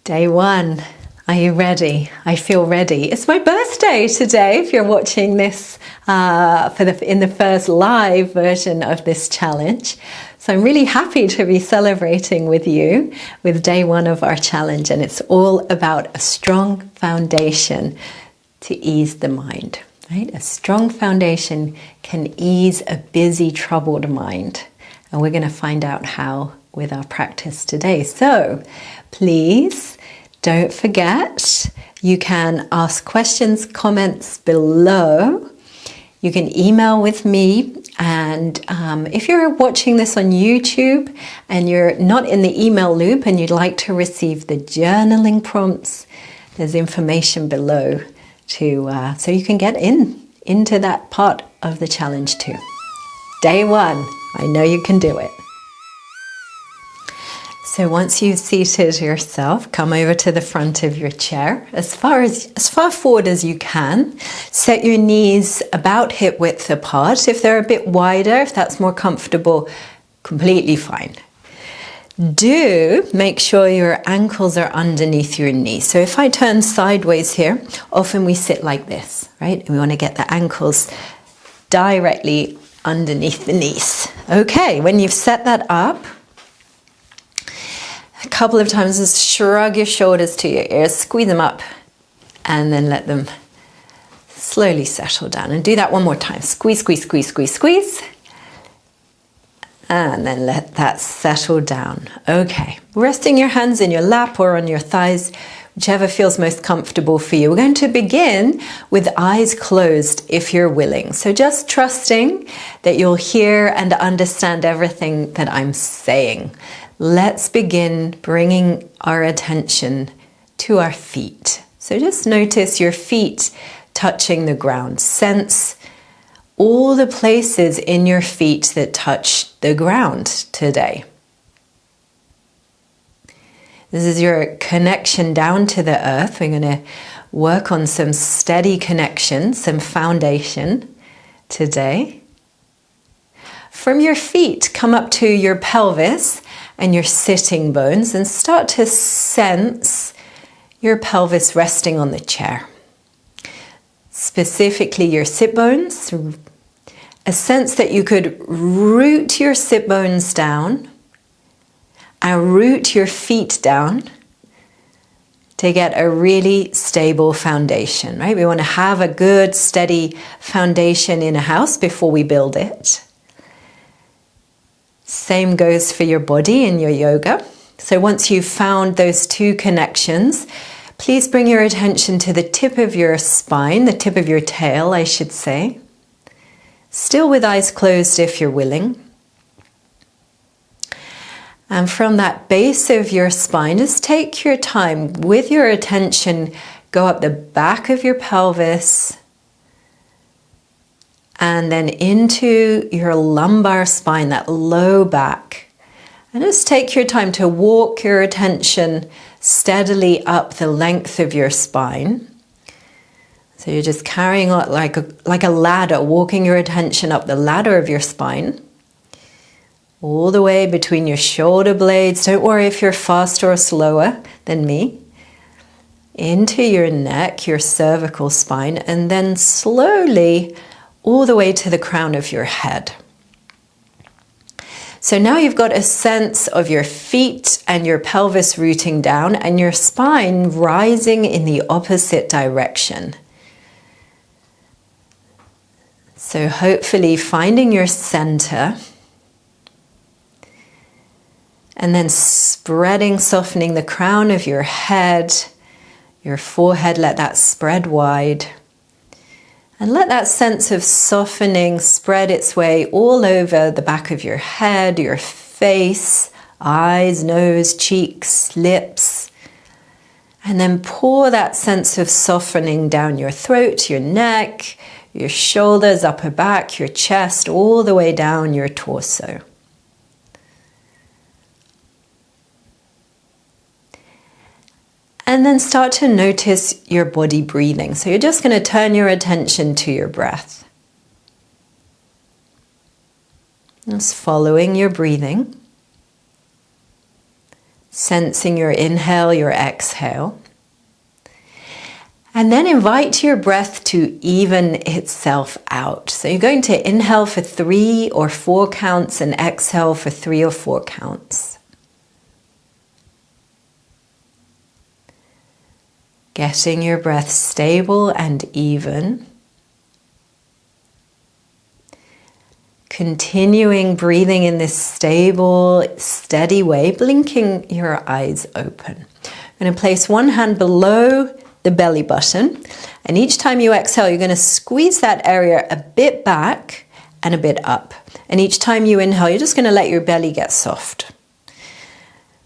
Day one. Are you ready? I feel ready. It's my birthday today, if you're watching this in the first live version of this challenge. So I'm really happy to be celebrating with you with day one of our challenge. And it's all about a strong foundation to ease the mind, right? A strong foundation can ease a busy, troubled mind. And we're going to find out how with our practice today. So please don't forget, you can ask questions, comments below. You can email with me. And if you're watching this on YouTube and you're not in the email loop and you'd like to receive the journaling prompts, there's information below so you can get into that part of the challenge too. Day one, I know you can do it. So once you've seated yourself, come over to the front of your chair as far forward as you can. Set your knees about hip width apart. If they're a bit wider, if that's more comfortable, completely fine. Do make sure your ankles are underneath your knees. So if I turn sideways here, often we sit like this, right? And we want to get the ankles directly underneath the knees. Okay, when you've set that up, a couple of times just shrug your shoulders to your ears, squeeze them up, and then let them slowly settle down. And do that one more time. Squeeze, squeeze, squeeze, squeeze, squeeze. And then let that settle down. Okay, resting your hands in your lap or on your thighs, whichever feels most comfortable for you. We're going to begin with eyes closed if you're willing. So just trusting that you'll hear and understand everything that I'm saying. Let's begin bringing our attention to our feet. So just notice your feet touching the ground. Sense all the places in your feet that touch the ground today. This is your connection down to the earth. We're going to work on some steady connection, some foundation today. From your feet, come up to your pelvis and your sitting bones and start to sense your pelvis resting on the chair. Specifically your sit bones, a sense that you could root your sit bones down and root your feet down to get a really stable foundation, right? We want to have a good, steady foundation in a house before we build it. Same goes for your body in your yoga. So once you've found those two connections, please bring your attention to the tip of your spine, the tip of your tail, I should say. Still with eyes closed if you're willing. And from that base of your spine, just take your time with your attention, go up the back of your pelvis, and then into your lumbar spine, that low back. And just take your time to walk your attention steadily up the length of your spine. So you're just carrying on like a ladder, walking your attention up the ladder of your spine. All the way between your shoulder blades. Don't worry if you're faster or slower than me. Into your neck, your cervical spine, and then slowly all the way to the crown of your head. So now you've got a sense of your feet and your pelvis rooting down and your spine rising in the opposite direction. So hopefully finding your center and then spreading, softening the crown of your head, your forehead, let that spread wide. And let that sense of softening spread its way all over the back of your head, your face, eyes, nose, cheeks, lips. And then pour that sense of softening down your throat, your neck, your shoulders, upper back, your chest, all the way down your torso. And then start to notice your body breathing. So you're just going to turn your attention to your breath. Just following your breathing. Sensing your inhale, your exhale. And then invite your breath to even itself out. So you're going to inhale for 3 or 4 counts and exhale for 3 or 4 counts. Getting your breath stable and even. Continuing breathing in this stable, steady way, blinking your eyes open. I'm going to place one hand below the belly button, and each time you exhale, you're going to squeeze that area a bit back and a bit up. And each time you inhale, you're just going to let your belly get soft.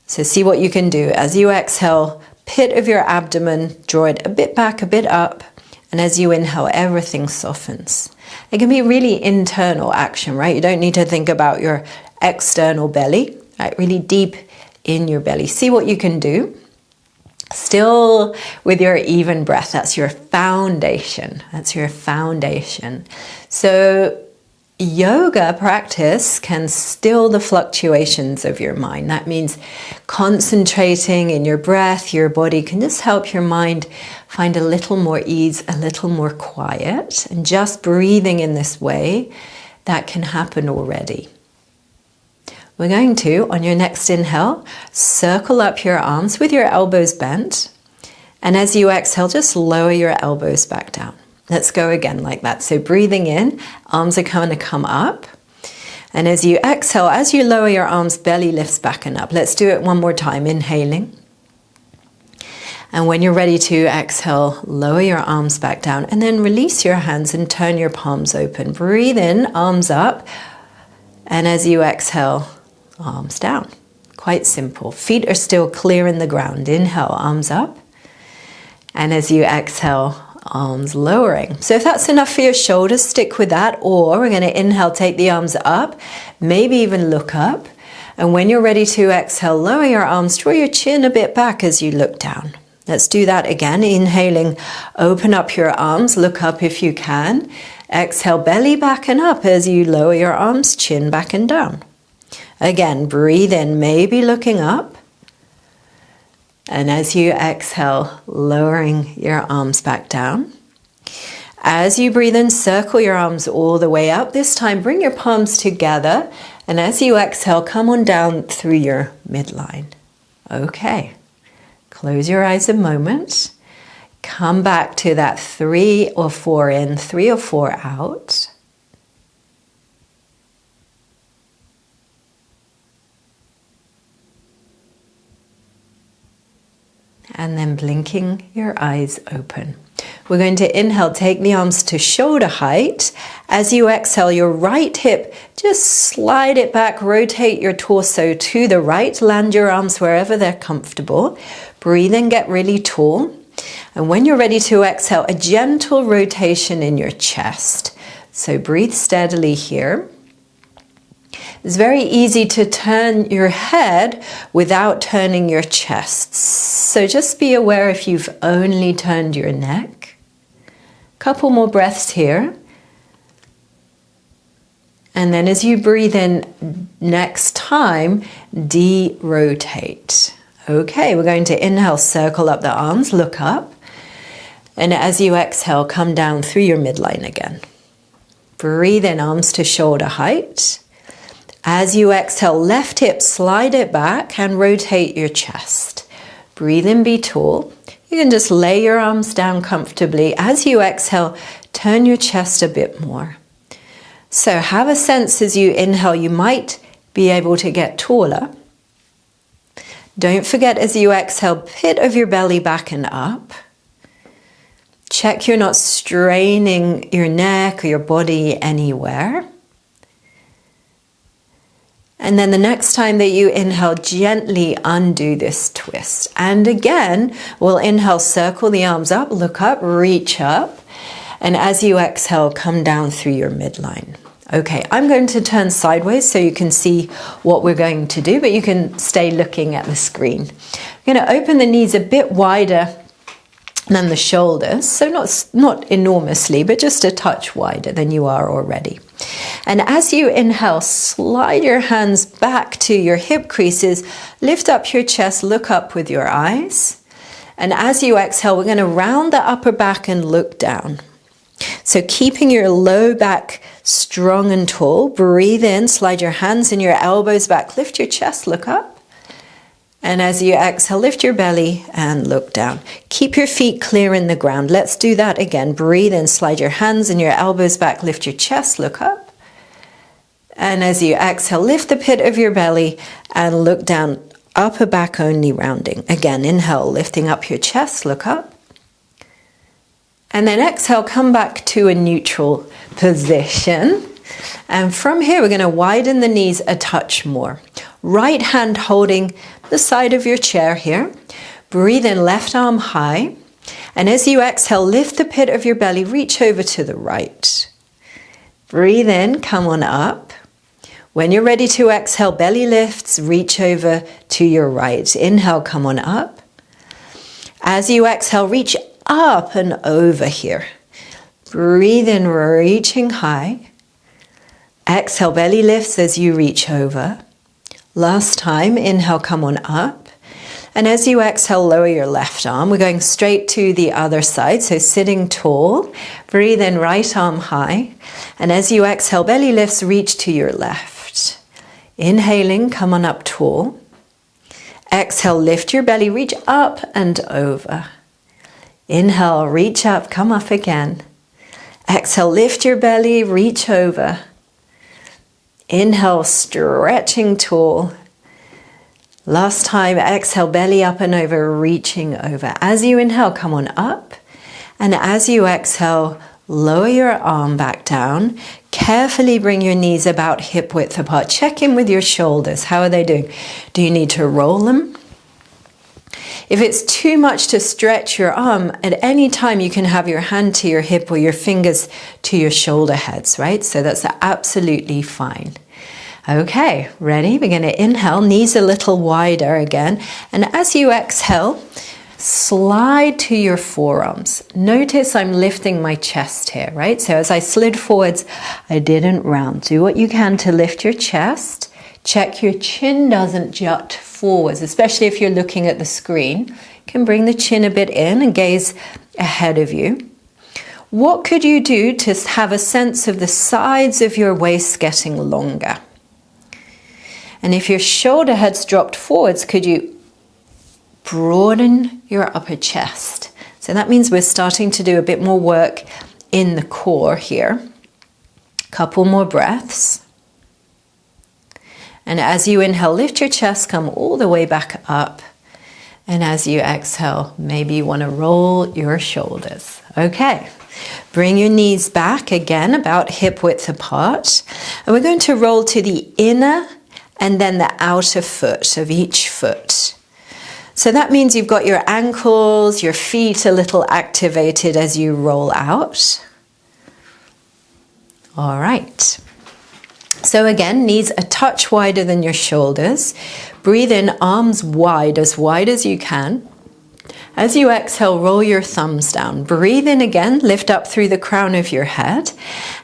So see what you can do. As you exhale, pit of your abdomen, draw it a bit back, a bit up, and as you inhale, everything softens. It can be really internal action, right? You don't need to think about your external belly, right? Really deep in your belly. See what you can do. Still with your even breath. That's your foundation. That's your foundation. So yoga practice can still the fluctuations of your mind. That means concentrating in your breath, your body can just help your mind find a little more ease, a little more quiet. And just breathing in this way, that can happen already. We're going to, on your next inhale, circle up your arms with your elbows bent. And as you exhale, just lower your elbows back down. Let's go again like that. So breathing in, arms are going to come up. And as you exhale, as you lower your arms, belly lifts back and up. Let's do it one more time, inhaling. And when you're ready to exhale, lower your arms back down and then release your hands and turn your palms open. Breathe in, arms up. And as you exhale, arms down. Quite simple. Feet are still clear in the ground. Inhale, arms up. And as you exhale, arms lowering. So if that's enough for your shoulders, stick with that. Or we're going to inhale, take the arms up, maybe even look up. And when you're ready to exhale, lower your arms, draw your chin a bit back as you look down. Let's do that again. Inhaling, open up your arms, look up if you can. Exhale, belly back and up as you lower your arms, chin back and down. Again, breathe in, maybe looking up. And as you exhale, lowering your arms back down. As you breathe in, circle your arms all the way up. This time, bring your palms together. And as you exhale, come on down through your midline. Okay. Close your eyes a moment. Come back to that 3 or 4 in, 3 or 4 out. And then blinking your eyes open. We're going to inhale, take the arms to shoulder height. As you exhale, your right hip, just slide it back, rotate your torso to the right, land your arms wherever they're comfortable. Breathe in, get really tall. And when you're ready to exhale, a gentle rotation in your chest. So breathe steadily here. It's very easy to turn your head without turning your chest. So just be aware if you've only turned your neck. Couple more breaths here. And then as you breathe in next time, de-rotate. Okay, we're going to inhale, circle up the arms, look up. And as you exhale, come down through your midline again. Breathe in, arms to shoulder height. As you exhale, left hip, slide it back and rotate your chest. Breathe in, be tall. You can just lay your arms down comfortably. As you exhale, turn your chest a bit more. So have a sense as you inhale, you might be able to get taller. Don't forget as you exhale, pit of your belly back and up. Check you're not straining your neck or your body anywhere. And then the next time that you inhale, gently undo this twist. And again, we'll inhale, circle the arms up, look up, reach up. And as you exhale, come down through your midline. Okay, I'm going to turn sideways so you can see what we're going to do, but you can stay looking at the screen. I'm going to open the knees a bit wider And then the shoulders, so not enormously, but just a touch wider than you are already. And as you inhale, slide your hands back to your hip creases, lift up your chest, look up with your eyes. And as you exhale, we're going to round the upper back and look down. So keeping your low back strong and tall, breathe in, slide your hands and your elbows back, lift your chest, look up. And as you exhale, lift your belly and look down. Keep your feet clear in the ground. Let's do that again. Breathe in, slide your hands and your elbows back, lift your chest, look up. And as you exhale, lift the pit of your belly and look down, upper back only rounding. Again, inhale, lifting up your chest, look up. And then exhale, come back to a neutral position. And from here, we're going to widen the knees a touch more. Right hand holding the side of your chair here. Breathe in, left arm high. And as you exhale, lift the pit of your belly, reach over to the right. Breathe in, come on up. When you're ready to exhale, belly lifts, reach over to your right. Inhale, come on up. As you exhale, reach up and over here. Breathe in, reaching high. Exhale, belly lifts as you reach over. Last time, inhale, come on up. And as you exhale, lower your left arm. We're going straight to the other side, so sitting tall. Breathe in, right arm high. And as you exhale, belly lifts, reach to your left. Inhaling, come on up tall. Exhale, lift your belly, reach up and over. Inhale, reach up, come up again. Exhale, lift your belly, reach over. Inhale, stretching tall. Last time, exhale, belly up and over, reaching over. As you inhale, come on up. And as you exhale, lower your arm back down. Carefully bring your knees about hip width apart. Check in with your shoulders. How are they doing? Do you need to roll them? If it's too much to stretch your arm, at any time you can have your hand to your hip or your fingers to your shoulder heads, right? So that's absolutely fine. Okay, ready? We're going to inhale, knees a little wider again. And as you exhale, slide to your forearms. Notice I'm lifting my chest here, right? So as I slid forwards, I didn't round. Do what you can to lift your chest. Check your chin doesn't jut forwards, especially if you're looking at the screen. You can bring the chin a bit in and gaze ahead of you. What could you do to have a sense of the sides of your waist getting longer? And if your shoulder head's dropped forwards, could you broaden your upper chest? So that means we're starting to do a bit more work in the core here. Couple more breaths. And as you inhale, lift your chest, come all the way back up. And as you exhale, maybe you want to roll your shoulders. Okay, bring your knees back again, about hip width apart. And we're going to roll to the inner and then the outer foot of each foot. So that means you've got your ankles, your feet a little activated as you roll out. All right. So again, knees a touch wider than your shoulders. Breathe in, arms wide as you can. As you exhale, roll your thumbs down. Breathe in again, lift up through the crown of your head.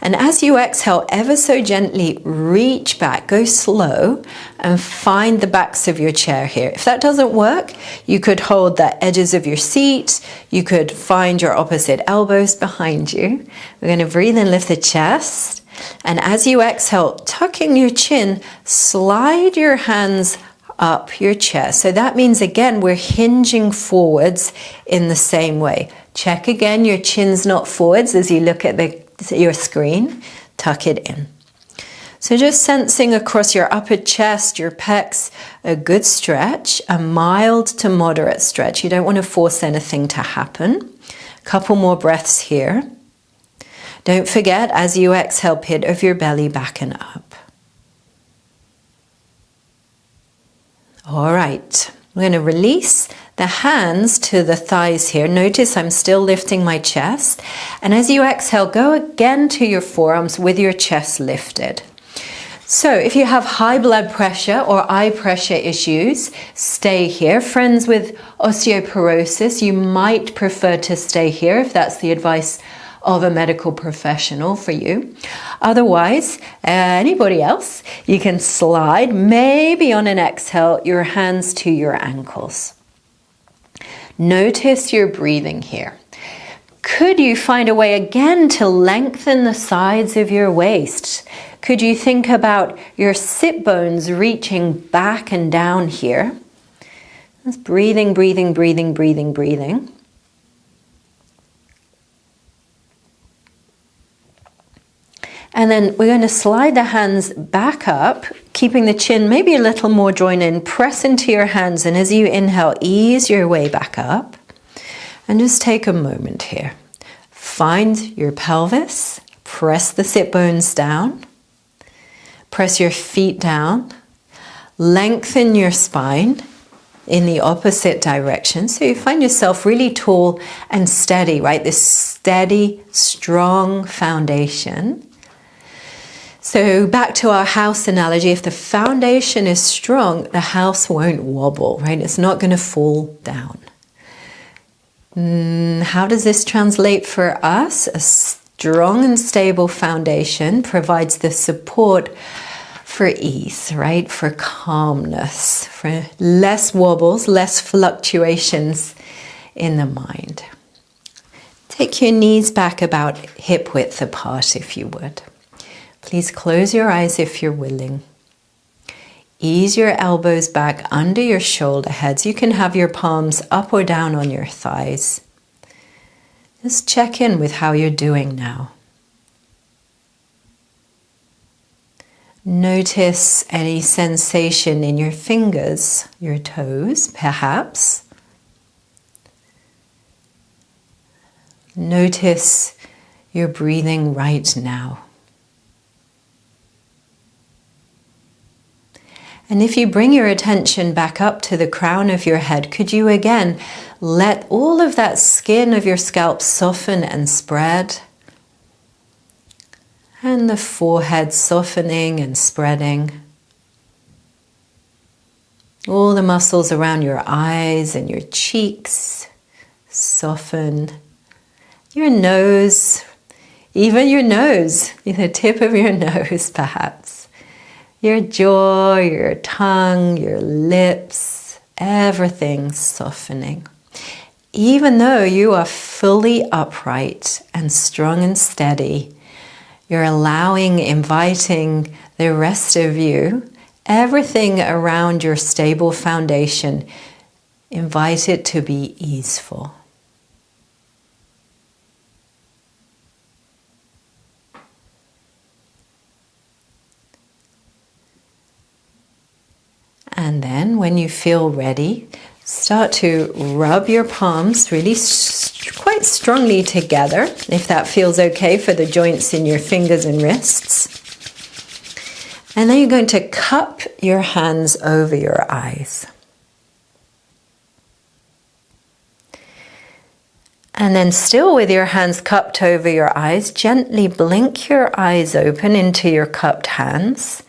And as you exhale, ever so gently reach back, go slow, and find the backs of your chair here. If that doesn't work, you could hold the edges of your seat. You could find your opposite elbows behind you. We're going to breathe in, lift the chest. And as you exhale, tucking your chin, slide your hands up your chest. So that means, again, we're hinging forwards in the same way. Check again, your chin's not forwards as you look at your screen. Tuck it in. So just sensing across your upper chest, your pecs, a good stretch, a mild to moderate stretch. You don't want to force anything to happen. A couple more breaths here. Don't forget, as you exhale, pit of your belly back and up. All right, we're going to release the hands to the thighs here. Notice I'm still lifting my chest. And as you exhale, go again to your forearms with your chest lifted. So if you have high blood pressure or eye pressure issues, stay here. Friends with osteoporosis, you might prefer to stay here if that's the advice of a medical professional for you. Otherwise, anybody else, you can slide, maybe on an exhale, your hands to your ankles. Notice your breathing here. Could you find a way again to lengthen the sides of your waist? Could you think about your sit bones reaching back and down here? Just breathing, breathing, breathing, breathing, breathing. And then we're going to slide the hands back up, keeping the chin maybe a little more joined in. Press into your hands, and as you inhale, ease your way back up. And just take a moment here. Find your pelvis. Press the sit bones down. Press your feet down. Lengthen your spine in the opposite direction. So you find yourself really tall and steady, right? This steady, strong foundation. So back to our house analogy, if the foundation is strong, the house won't wobble, right? It's not going to fall down. How does this translate for us? A strong and stable foundation provides the support for ease, right? For calmness, for less wobbles, less fluctuations in the mind. Take your knees back about hip width apart if you would. Please close your eyes if you're willing. Ease your elbows back under your shoulder heads. You can have your palms up or down on your thighs. Just check in with how you're doing now. Notice any sensation in your fingers, your toes, perhaps. Notice your breathing right now. And if you bring your attention back up to the crown of your head, could you again let all of that skin of your scalp soften and spread? And the forehead softening and spreading. All the muscles around your eyes and your cheeks soften. Your nose, even your nose, the tip of your nose perhaps. Your jaw, your tongue, your lips, everything softening. Even though you are fully upright and strong and steady, you're allowing, inviting the rest of you, everything around your stable foundation, invite it to be easeful. And then when you feel ready, start to rub your palms really quite strongly together, if that feels okay for the joints in your fingers and wrists. And then you're going to cup your hands over your eyes. And then still with your hands cupped over your eyes, gently blink your eyes open into your cupped hands.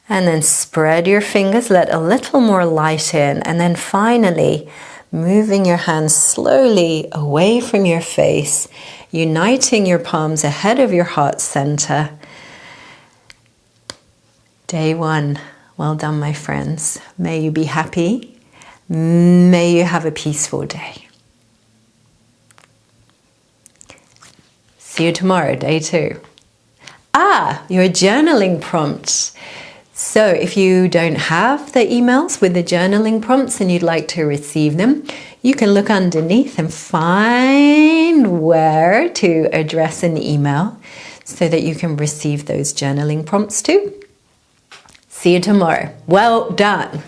And then spread your fingers, let a little more light in. And then finally, moving your hands slowly away from your face, uniting your palms ahead of your heart center. Day one. Well done, my friends. May you be happy. May you have a peaceful day. See you tomorrow, day 2. Your journaling prompts. So if you don't have the emails with the journaling prompts and you'd like to receive them, you can look underneath and find where to address an email so that you can receive those journaling prompts too. See you tomorrow. Well done.